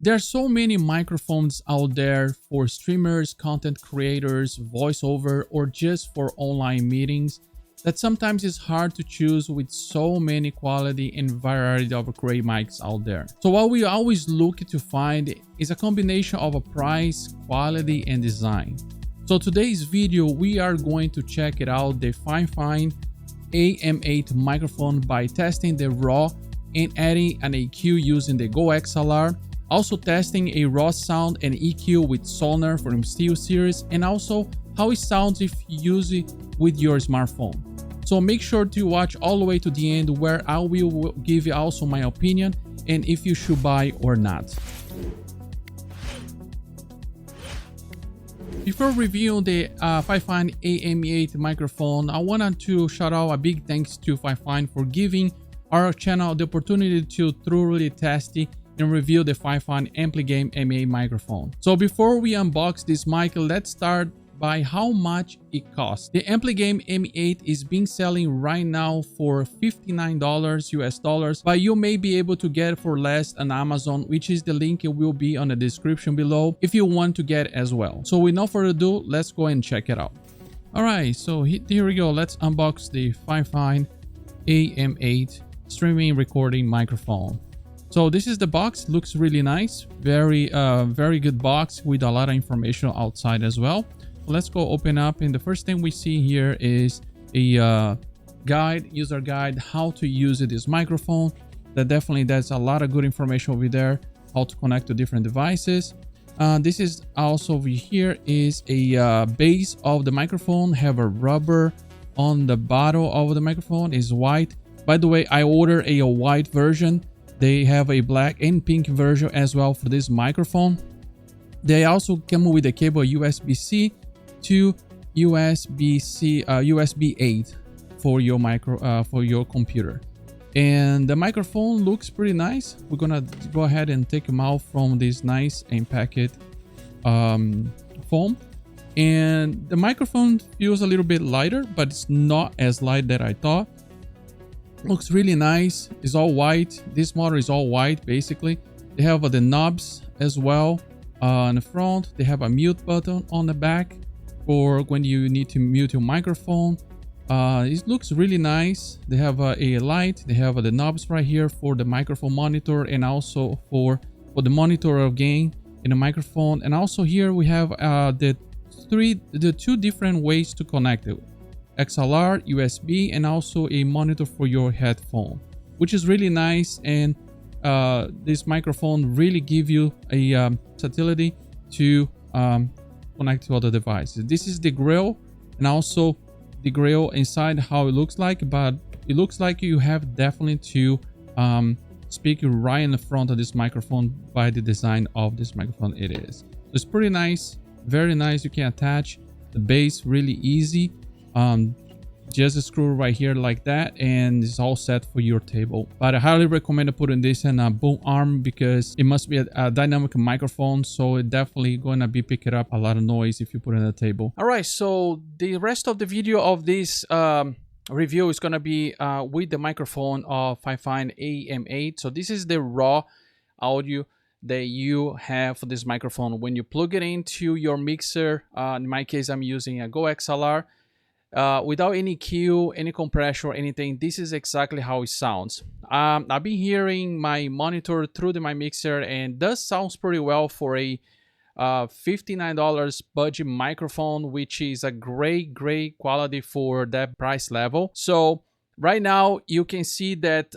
There are so many microphones out there for streamers, content creators, voiceover, or just for online meetings that sometimes it's hard to choose with so many quality and variety of great mics out there. So what we always look to find is a combination of a price, quality, and design. So today's video, we are going to check it out, the Fifine AM8 microphone by testing the raw and adding an EQ using the GOXLR. Also testing a raw sound and EQ with Sonar from SteelSeries, and also how it sounds if you use it with your smartphone. So make sure to watch all the way to the end, where I will give you also my opinion and if you should buy or not. Before reviewing the Fifine AM8 microphone, I wanted to shout out a big thanks to Fifine for giving our channel the opportunity to thoroughly test it and review the Fifine AmpliGame AM8 microphone. So before we unbox this mic, let's start by how much it costs. The AmpliGame AM8 is being selling right now for $59 US dollars, but you may be able to get it for less on Amazon, which is the link, it will be on the description below if you want to get it as well. So with no further ado, let's go and check it out. All right, so here we go. Let's unbox the Fifine AM8 streaming recording microphone. So this is the box. Looks really nice, very good box with a lot of information outside as well. Let's go open up, and the first thing we see here is a user guide how to use this microphone. There's a lot of good information over there, how to connect to different devices. This is also over here is a base of the microphone, have a rubber on the bottom of the microphone, is white. By the way, I ordered a white version. They have a black and pink version as well for this microphone. They also come with a cable USB-C to USB 8 for your computer. And the microphone looks pretty nice. We're gonna go ahead and take them out from this nice and packed foam. And the microphone feels a little bit lighter, but it's not as light that I thought. Looks really nice. It's all white. This model is all white basically. They have the knobs as well on the front. They have a mute button on the back for when you need to mute your microphone. It looks really nice. They have a light. They have the knobs right here for the microphone monitor, and also for the monitor of gain in the microphone. And also here we have the two different ways to connect it: XLR, USB, and also a monitor for your headphone, which is really nice. And this microphone really give you a utility to connect to other devices. This is the grill, and also the grill inside how it looks like, but it looks like you have definitely to speak right in the front of this microphone by the design of this microphone. It is. It's pretty nice, very nice. You can attach the base really easy. Just a screw right here like that, and it's all set for your table. But I highly recommend putting this in a boom arm, because it must be a dynamic microphone, so it definitely gonna be picking up a lot of noise if you put it on the table. All right, so the rest of the video of this review is gonna be with the microphone of Fifine AM8. So this is the raw audio that you have for this microphone when you plug it into your mixer. In my case, I'm using a GOXLR. Without any EQ, any compression or anything. This is exactly how it sounds. I've been hearing my monitor through my mixer, and does sounds pretty well for a $59 Budge microphone, which is a great quality for that price level. So right now you can see that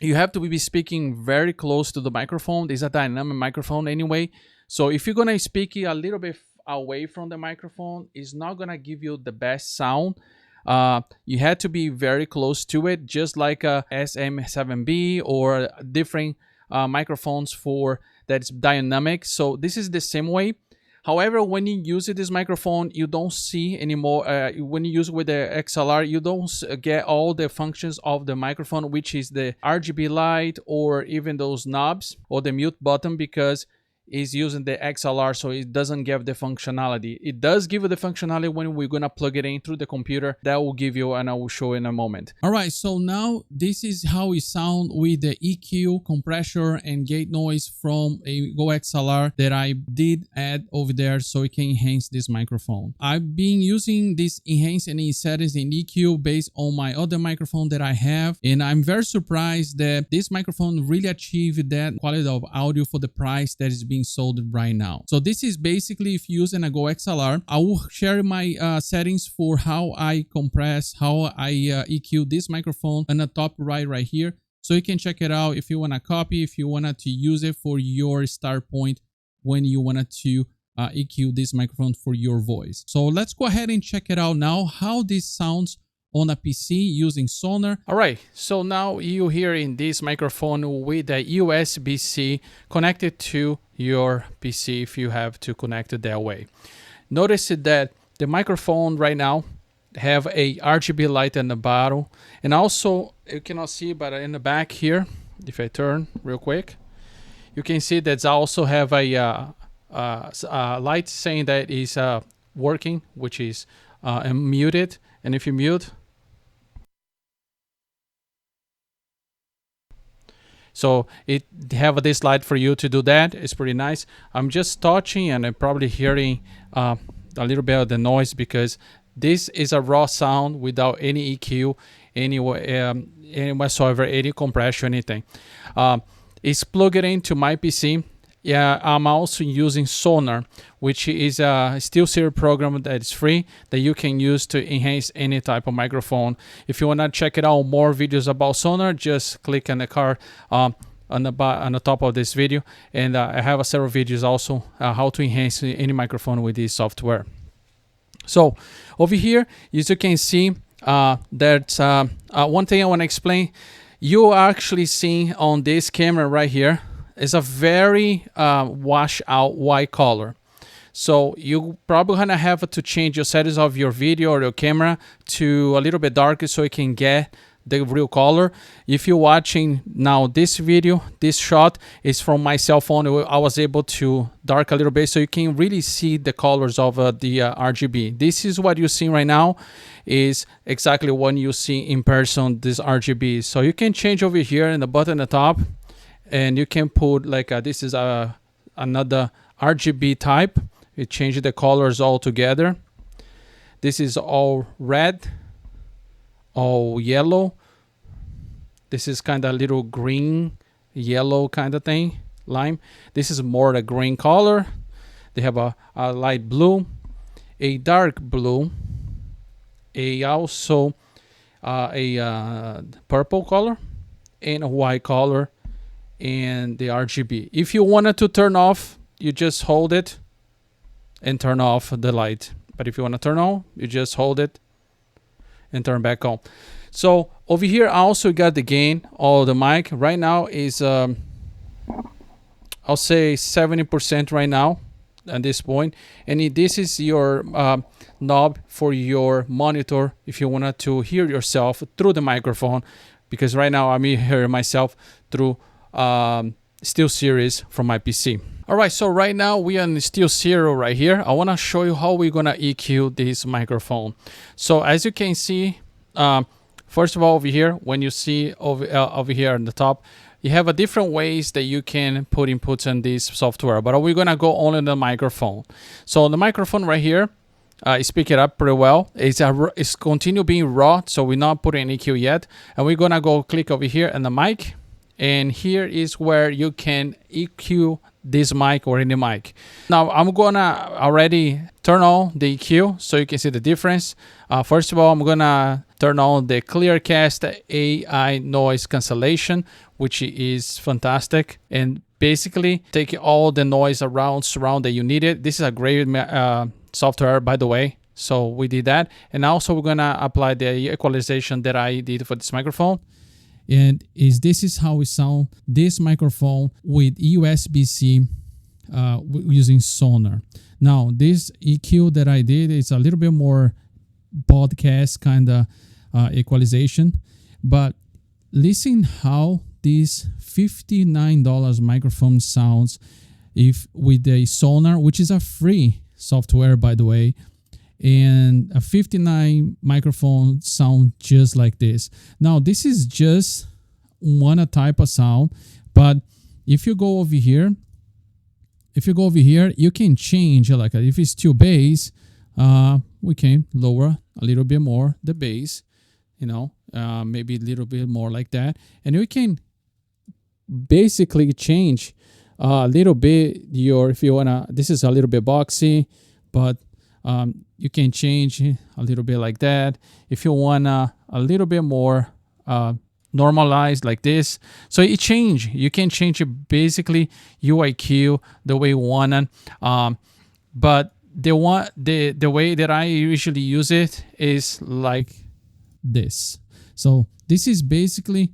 you have to be speaking very close to the microphone. This is a dynamic microphone anyway, so if you're gonna speak a little bit away from the microphone, is not gonna give you the best sound. You had to be very close to it, just like a SM7B or different microphones for that's dynamic. So this is the same way. However, when you use this microphone, you don't see anymore. When you use it with the XLR, you don't get all the functions of the microphone, which is the RGB light or even those knobs or the mute button, because is using the XLR, so it doesn't give the functionality. It does give you the functionality when we're gonna plug it in through the computer. That will give you, and I will show in a moment. All right, so now this is how it sounds with the EQ, compressor, and gate noise from a GOXLR that I did add over there so it can enhance this microphone. I've been using this enhance and settings in EQ based on my other microphone that I have, and I'm very surprised that this microphone really achieved that quality of audio for the price that is being sold right now. So this is basically if using a GOXLR. I will share my settings for how I compress, how I EQ this microphone on the top right here. So you can check it out if you want to copy, if you wanted to use it for your start point when you wanted to EQ this microphone for your voice. So let's go ahead and check it out now, how this sounds on a PC using Sonar. All right, so now you hear in this microphone with a USB-C connected to your PC if you have to connect it that way. Notice that the microphone right now have a RGB light in the bottom, and also you cannot see, but in the back here, if I turn real quick, you can see that I also have a light saying that is working, which is muted. And if you mute, so it have this light for you to do that. It's pretty nice. I'm just touching and I'm probably hearing a little bit of the noise because this is a raw sound without any EQ, any whatsoever, any compression, anything. It's plugged into my PC. Yeah, I'm also using Sonar, which is a SteelSeries program that is free that you can use to enhance any type of microphone. If you want to check it out, more videos about Sonar, just click on the card on the top of this video, and I have several videos also how to enhance any microphone with this software. So over here, as you can see, there's one thing I want to explain. You are actually seeing on this camera right here is a very wash out white color. So you probably gonna have to change your settings of your video or your camera to a little bit darker so you can get the real color. If you're watching now this video, this shot is from my cell phone. I was able to dark a little bit so you can really see the colors of the RGB. This is what you're seeing right now is exactly what you see in person, this RGB. So you can change over here in the button at the top, and you can put like this is another RGB type. It changes the colors all together. This is all red, all yellow. This is kind of a little green, yellow kind of thing, lime. This is more the green color. They have a light blue, a dark blue, also a purple color, and a white color, and the RGB. If you wanted to turn off, you just hold it and turn off the light. But if you want to turn on, you just hold it and turn back on. So over here, I also got the gain of the mic. Right now is I'll say 70% right now at this point. And this is your knob for your monitor if you wanted to hear yourself through the microphone, because right now I'm hearing myself through SteelSeries from my PC. All right, so right now we are in SteelSeries right here. I want to show you how we're gonna EQ this microphone. So as you can see, first of all, over here, when you see over here on the top, you have a different ways that you can put inputs in this software, but we're gonna go only on the microphone. So the microphone right here, is pick it up pretty well. It's continue being raw, so we're not putting EQ yet. And we're gonna go click over here on the mic, and here is where you can EQ this mic or any mic. Now I'm gonna already turn on the EQ so you can see the difference. First of all, I'm gonna turn on the ClearCast AI noise cancellation, which is fantastic, and basically take all the noise surround that you needed. This is a great software, by the way. So we did that, and also we're gonna apply the equalization that I did for this microphone. And this is how we sound this microphone with USB-C using Sonar. Now this EQ that I did is a little bit more podcast kind of equalization, but listen how this $59 microphone sounds if with a Sonar, which is a free software, by the way, and a 59 microphone sound just like this. Now, this is just one type of sound, but if you go over here, you can change, like if it's still bass, we can lower a little bit more the bass, you know, maybe a little bit more like that. And we can basically change a little bit if you wanna, this is a little bit boxy, but you can change a little bit like that. If you wanna a little bit more normalized like this, so you can change it basically UIQ the way you wanna, but the way that I usually use it is like this. So this is basically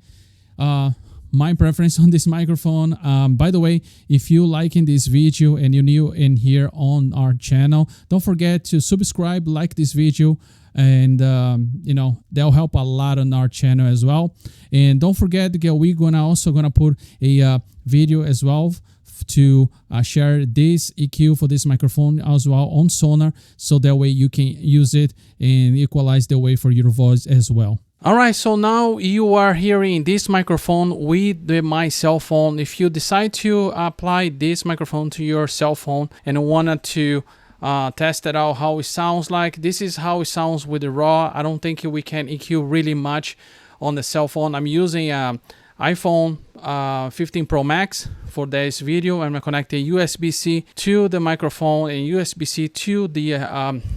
my preference on this microphone. By the way, if you liking this video and you're new in here on our channel, don't forget to subscribe, like this video, and you know, that'll help a lot on our channel as well. And don't forget that we're also gonna put a video as well to share this EQ for this microphone as well on Sonar, so that way you can use it and equalize the way for your voice as well. All right, so now you are hearing this microphone with my cell phone. If you decide to apply this microphone to your cell phone and wanted to test it out how it sounds like, this is how it sounds with the raw. I don't think we can EQ really much on the cell phone. I'm using iPhone 15 Pro Max for this video. I'm gonna connect a USB-C to the microphone and USB-C to the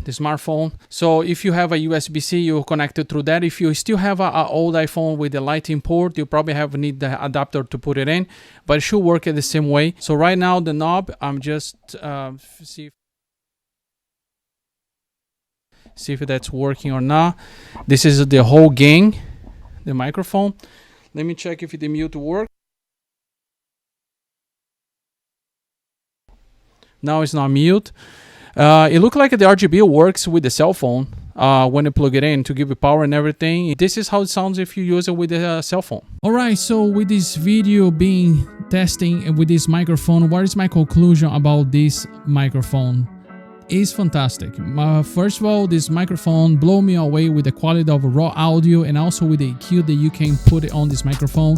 smartphone. So if you have a USB-C, you connect it through that. If you still have an old iPhone with the Lightning port, you probably need the adapter to put it in, but it should work in the same way. So right now the knob, I'm just see if that's working or not. This is the whole gain, the microphone. Let me check if the mute works. Now it's not mute. It looks like the RGB works with the cell phone when you plug it in to give it power and everything. This is how it sounds if you use it with a cell phone. All right, so with this video being testing and with this microphone, what is my conclusion about this microphone? It's fantastic. First of all, this microphone blew me away with the quality of raw audio and also with the EQ that you can put it on this microphone.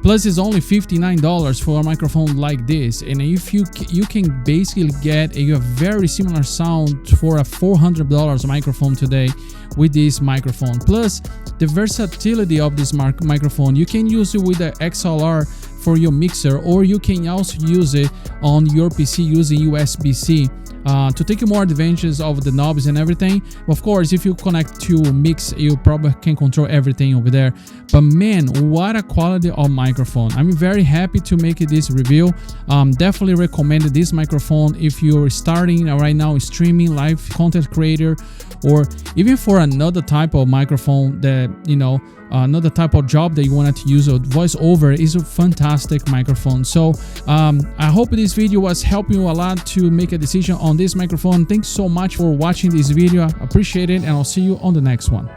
Plus, it's only $59 for a microphone like this, and if you can basically get a very similar sound for a $400 microphone today with this microphone. Plus, the versatility of this microphone, you can use it with the XLR for your mixer, or you can also use it on your PC using USB-C. To take more advantages of the knobs and everything. Of course, if you connect to mix, you probably can control everything over there. But man, what a quality of microphone. I'm very happy to make this review. Definitely recommend this microphone if you're starting right now streaming, live content creator, or even for another type of microphone that, you know, another type of job that you wanted to use. A voiceover is a fantastic microphone. So I hope this video was helping you a lot to make a decision on this microphone. Thanks so much for watching this video. I appreciate it, and I'll see you on the next one.